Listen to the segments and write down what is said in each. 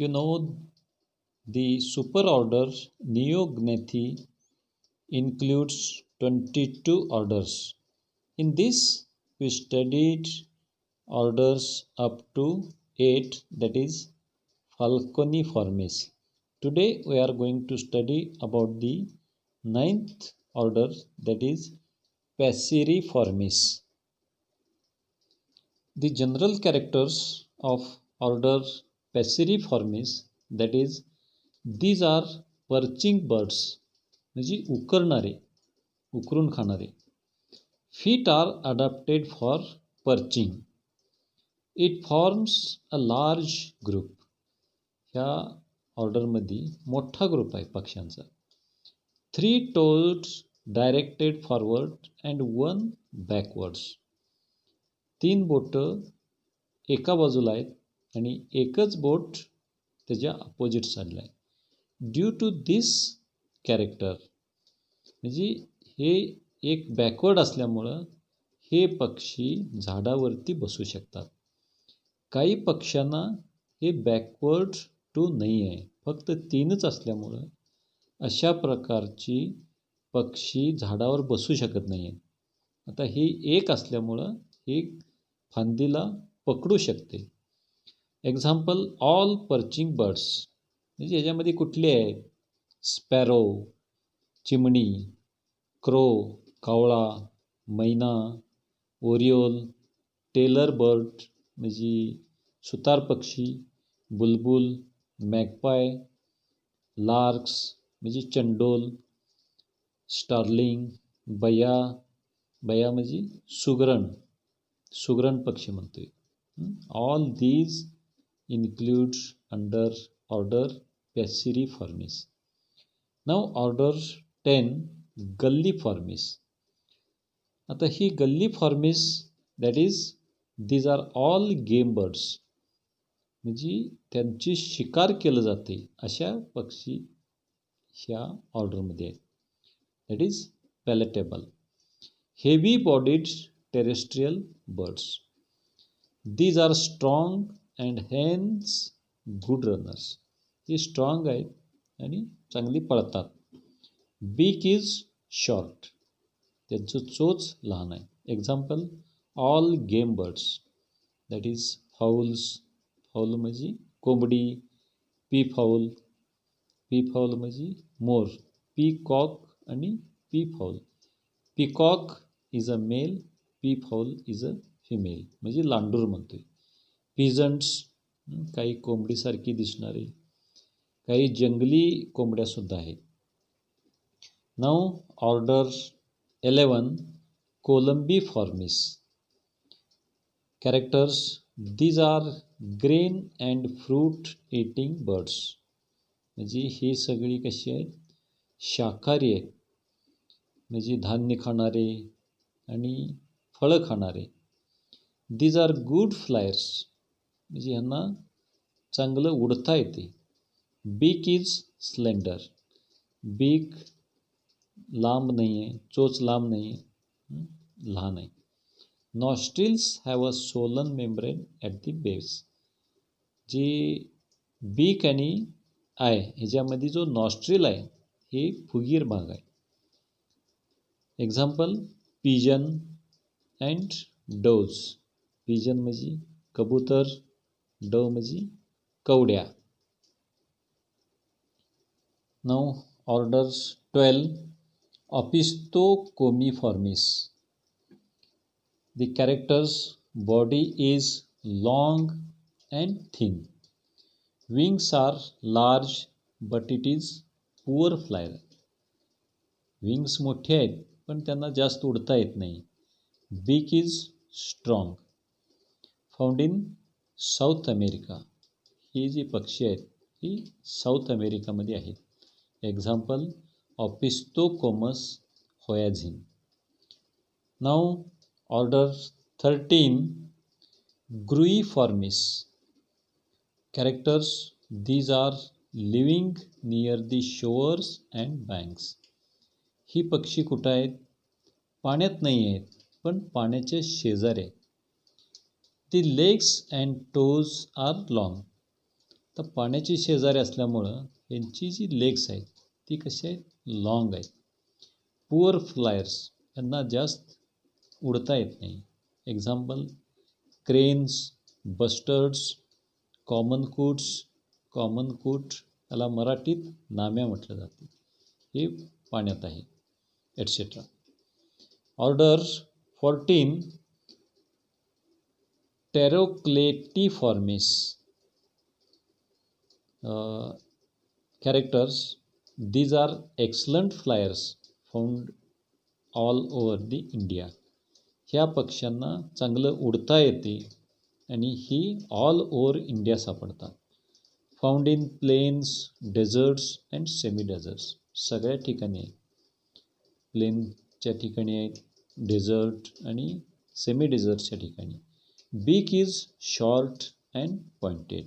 You know, the superorder Neognathi includes 22 orders. In this, we studied orders up to 8, that is Falconiformes. Today we are going to study about the ninth order, that is Passeriformes. The general characters of order Passeriformes, that is these are perching birds म्हणजे उकरणारे उकरून खाणारे. Feet are adapted for perching. It forms a large group. ह्या ऑर्डरमध्ये मोठा group आहे पक्ष्यांचा. 3 toes directed forward and 1 backwards. 3 बोटं एका बाजूला आहेत आणि एकच बोट त्याच्या अपोजिट साईडला आहे. ड्यू टू दिस कॅरेक्टर म्हणजे हे एक बॅकवर्ड असल्यामुळं हे पक्षी झाडावरती बसू शकतात. काही पक्ष्यांना हे बॅकवर्ड टू नाही आहे, फक्त 3च असल्यामुळं अशा प्रकारची पक्षी झाडावर बसू शकत नाही आहेत. आता हे एक असल्यामुळं हे फांदीला पकडू शकते. एक्झाम्पल ऑल पर्चिंग बर्ड्स म्हणजे याच्यामध्ये कुठले आहेत? स्पॅरो, चिमणी, क्रो, कावळा, मैना, ओरिओल, टेलर बर्ड म्हणजे सुतार पक्षी, बुलबुल, मॅगपाय, लार्क्स म्हणजे चंडोल, स्टार्लिंग, बया, बया म्हणजे सुगरण पक्षी म्हणतोय. All these includes under order Passeriformes. Now order 10 Galliformes. आता ही Galliformes, that is these are all game birds म्हणजे त्यांची शिकार केलं जाते अशा पक्षी ह्या ऑर्डरमध्ये आहेत. That is palatable. Heavy bodied terrestrial birds. These are strong and hence good runners. ते स्ट्रॉंग आहेत आणि चांगली पळतात. बीक इज शॉर्ट, त्यांचं चोच लहान आहे. Example all game birds, that is fowls, fowl म्हणजे कोंबडी, पी फाऊल म्हणजे मोर, पीकॉक आणि peafowl. Peacock is a male, peafowl is a female म्हणजे लांडूर म्हणतोय. पिजंट्स काही कोंबडीसारखी दिसणारे, काही जंगली कोंबड्यासुद्धा आहेत. Now order 11 Columbiformes. Characters these are grain and fruit eating birds म्हणजे ही सगळी कशी आहेत? शाकाहारी आहेत म्हणजे धान्य खाणारे आणि फळं खाणारे. दीज आर गुड फ्लायर्स म्हणजे ह्यांना चांगलं उडता येते. बीक इज स्लेंडर, बीक लांब नाही आहे, चोच लांब नाही आहे, लहान आहे. Nostrils have a Solan membrane at the base. जे बीक आणि आय ह्याच्यामध्ये जो नॉस्ट्रिल आहे हे फुगीर भाग आहे. Example pigeon and doves. Pigeon म्हणजे कबूतर, डव म्हणजे कवड्या. Now orders 12 Opisthocomiformes. The characters body is long and thin. Wings are large but it is poor flyer. Wings मोठे आहेत पण त्यांना जास्त उडता येत नाही. Beak is strong. Found in South America. ही जी पक्षी आहेत ही साऊथ अमेरिकामध्ये आहेत. Example Opisthocomus hoatzin. Now order 13 Gruiformes. Characters these are living near the शोअर्स and banks. ही पक्षी कुठं आहेत? पाण्यात नाही आहेत पण पाण्याच्या शेजारी आहेत. The legs and toes are long. तर पाण्याची शेजारी असल्यामुळं यांची जी लेग्स आहेत ती कशी आहेत, लॉंग आहेत. पुअर फ्लायर्स, यांना जास्त उडता येत नाही. एक्झाम्पल क्रेन्स, बस्टर्ड्स, कॉमन कूट, याला मराठीत नाम्या म्हटलं जाते, हे पाण्यात आहे, etcetera. Order 14 Pterocliformes. Characters, these are excellent flyers found all over the India. ह्या पक्ष्यांना चांगलं उडता येते आणि ही ऑल ओव्हर इंडिया सापडतात. Found in plains, deserts and semi deserts. सगळ्या ठिकाणी आहेत. प्लेनच्या ठिकाणी आहेत, डेझर्ट आणि सेमी डेझर्टच्या ठिकाणी. Beak is short and pointed.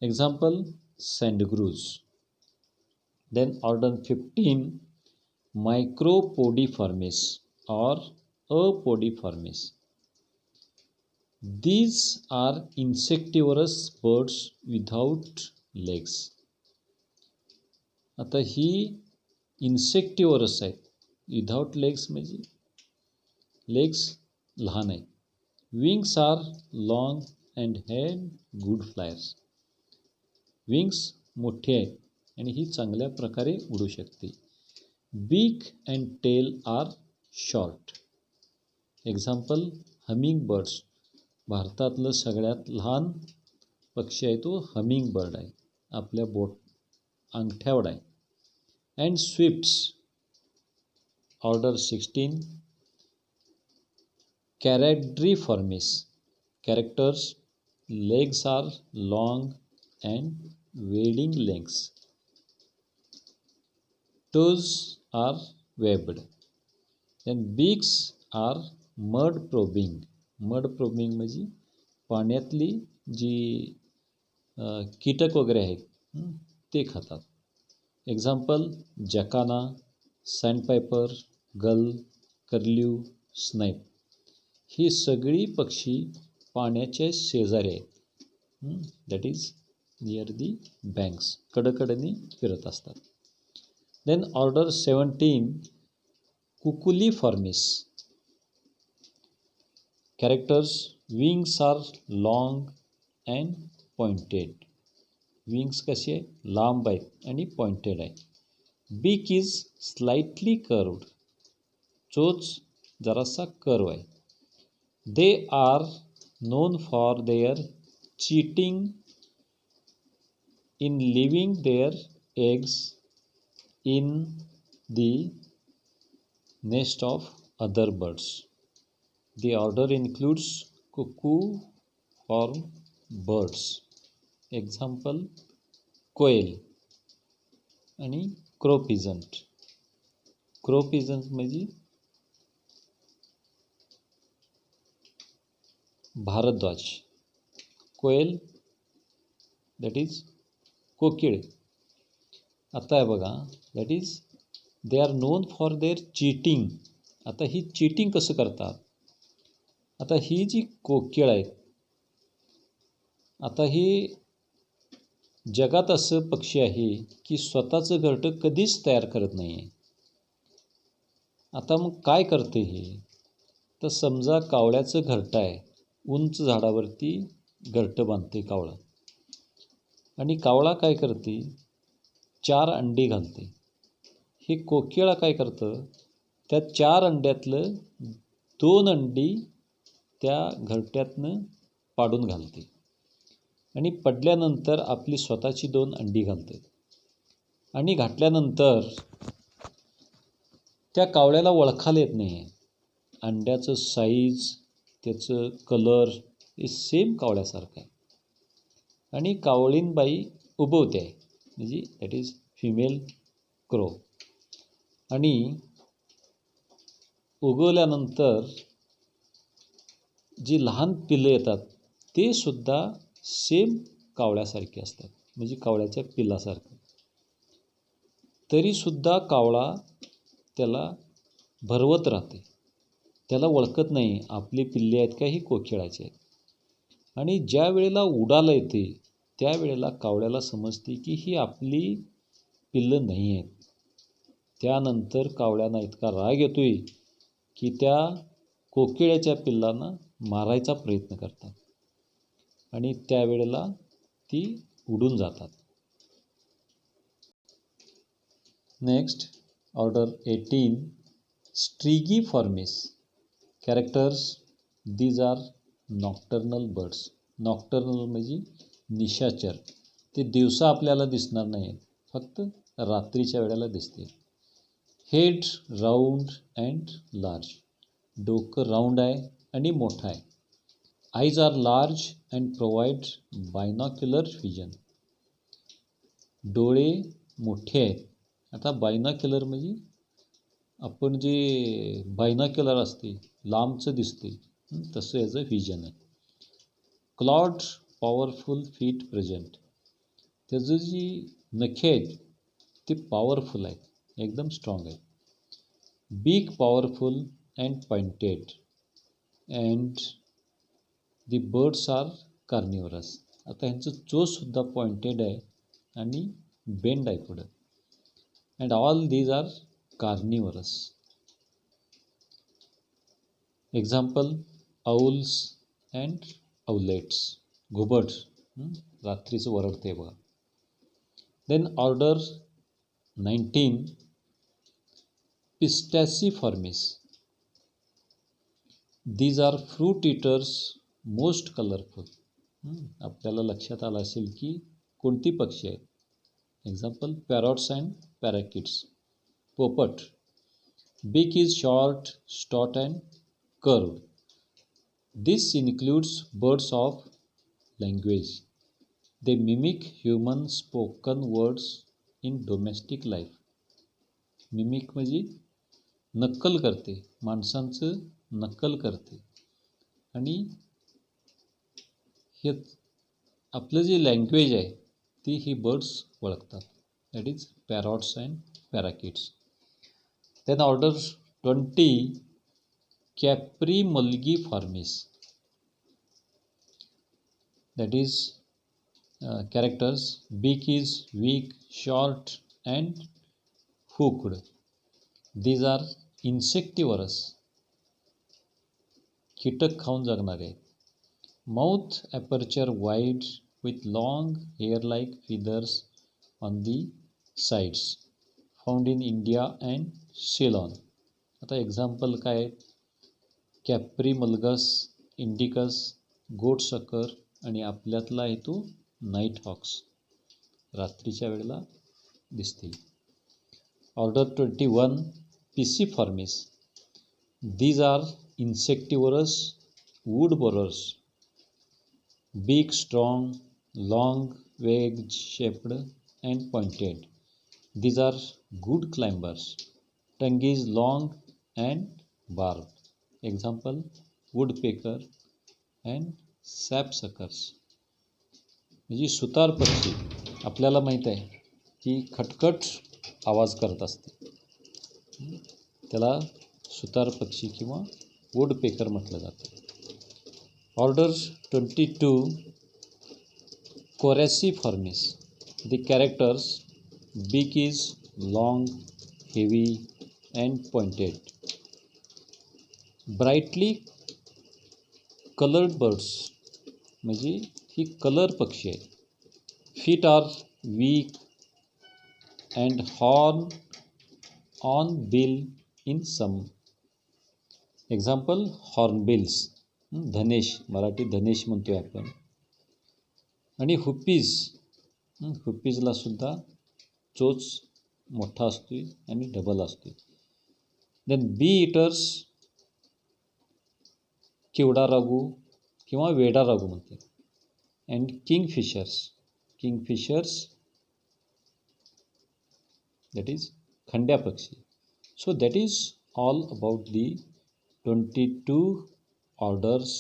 Example sandgrouse. Then order 15 Micropodiformis or Apodiformis. These are insectivorous birds without legs. आता ही इन्सेक्टिव्हरस आहेत. विदाउट लेग्स म्हणजे लेग्स लहान आहेत. Wings are long and had good flyers. Wings मोठे आहेत आणि ही चांगल्या प्रकारे उडू शकते. Beak and tail are short. Example hummingbirds. भारतातलं सगळ्यात लहान पक्षी आहे तो हमिंग बर्ड आहे, आपल्या अंगठ्यावर आहे. And swifts. Order 16 Charadriiformes. Characters, legs are long and wading legs. Toes are webbed. Then beaks are mud probing. Mud probing म्हणजे पाण्यातली जी कीटक वगैरे आहेत ते खातात. एक्झाम्पल जकाना, सँडपायपर, गल, कर्ल्यू, स्नाईप. ही सगळी पक्षी पाण्याच्या शेजारी आहेत. That is near the banks, कडकडनी फिरत असतात. Then order 17 Cuculiformis. Characters, wings are long and pointed. Wings कसे आहे, लांब आहेत आणि पॉइंटेड आहे. Beak is slightly curved. चोच जरासा कर्व आहे. They are known for their cheating in leaving their eggs in the nest of other birds. The order includes cuckoo-form birds. Example quail आणि crow peasant. Crow peasant म्हणजे भारद्वाज. कोयल that is कोकिळ. आता आहे बघा, that is they are non for their cheating. आता ही cheating कसं करतात. आता ही जी कोकिळ आहेत, आता ही जगात असं पक्षी आहे की स्वतःचं घरटं कधीच तयार करत नाही आहे. आता मग काय करते हे, तर समजा कावळ्याचं घरटं आहे, उंच झाडावरती घरटं बांधते कावळा, आणि कावळा काय करते, 4 अंडी घालते. हे कोकिळा काय करतं, त्या 4 अंड्यातलं 2 अंडी त्या घरट्यातनं पाडून घालते आणि पडल्यानंतर आपली स्वतःची 2 अंडी घालते. आणि घातल्यानंतर त्या कावळ्याला ओळखायला येत नाही आहे. अंड्याचं साईज, त्याचं कलर हे सेम कावळ्यासारखं आहे. आणि कावळीनबाई उबवते आहे, म्हणजे दॅट इज फिमेल क्रो. आणि उगवल्यानंतर जी लहान पिलं येतात ते सुद्धा सेम कावळ्यासारखे असतात, म्हणजे कावळ्याच्या पिलासारखं. तरीसुद्धा कावळा त्याला भरवत राहते, त्याला ओळखत नाही आपली पिल्ले आहेत का ही कोकिळाची आहेत. आणि ज्या वेळेला उडाला येते त्यावेळेला कावळ्याला समजते की ही आपली पिल्लं नाही आहेत. त्यानंतर कावळ्यांना इतका राग येतोय की त्या कोकिळ्याच्या पिल्लांना मारायचा प्रयत्न करतात आणि त्यावेळेला ती उडून जातात. Next, order 18, Strigiformes. Characters, these are nocturnal birds. Nocturnal म्हणजे निशाचर. ते दिवसा आपल्याला दिसणार नाहीत, फक्त रात्रीच्या वेळेला दिसते. Head round and large. डोकं राऊंड आहे आणि मोठं आहे. Eyes are large and provide binocular vision. डोळे मोठे आहेत. आता बायनॉक्युलर म्हणजे आपण जे बायनॉक्युलर असते, लांबचं दिसते, तसं याचं व्हिजन आहे. Claude powerful feet present. त्याचं जी नखे आहेत ते पॉवरफुल आहेत, एकदम स्ट्रॉंग आहेत. Beak powerful and pointed and the birds are carnivorous. आता ह्यांचं चोचसुद्धा पॉइंटेड आहे आणि बेंड आहे पुढं. And all these are carnivorous. Example, owls and owlets. घुबड रात्रीचं वरडते बघा. Then order 19, Psittaciformes. These are fruit eaters most colourful. आपल्याला लक्षात आलं असेल की कोणती पक्षी आहेत. Example, parrots and parakeets. पोपट. Beak is short, stout and curved. This includes birds of language. They mimic human spoken words in domestic life. Mimic म्हणजे नक्कल करते, माणसांचं नक्कल करते आणि हे आपलं जे लँग्वेज आहे ती ही बर्ड्स ओळखतात. That is parrots and parakeets. Then order 20, Caprimulgiformes. That is characters, beak is weak, short and hooked. These are insectivorous. कीटक खाऊन जगणारे आहेत. Mouth aperture wide with long hair like feathers on the sides. Found in India and Ceylon. आता example काय आहेत? कॅप्रिमल्गस, indicus, गोटसकर आणि आपल्यातला आहे तो नाईट हॉक्स. रात्रीच्या वेळेला दिसतील. Order 21, Piciformes. These are insectivorous wood borers. Beak strong, long, wedge-shaped and pointed. These are good climbers. Tongue is long and barbed. Example, woodpecker and sapsuckers. म्हणजे सुतार पक्षी आपल्याला माहीत आहे की खटखट आवाज करत असते, त्याला सुतार पक्षी किंवा वुडपेकर म्हटलं जातं. Order 22, Coraciiformes. The characters, beak is long, heavy and pointed. Brightly coloured birds म्हणजे ही कलर पक्षी आहे. Feet are weak and horn on bill in some. Example, hornbills. धनेश, मराठी धनेश म्हणतोय आपण. आणि हुप्पीज. हुप्पीजला सुद्धा चोच मोठा असतोय आणि डबल असतोय. देन बी इटर्स, किवडा रागू किंवा वेडा रागू म्हणते. And kingfishers. Kingfishers that is खंड्या पक्षी. So that is all about the 22 orders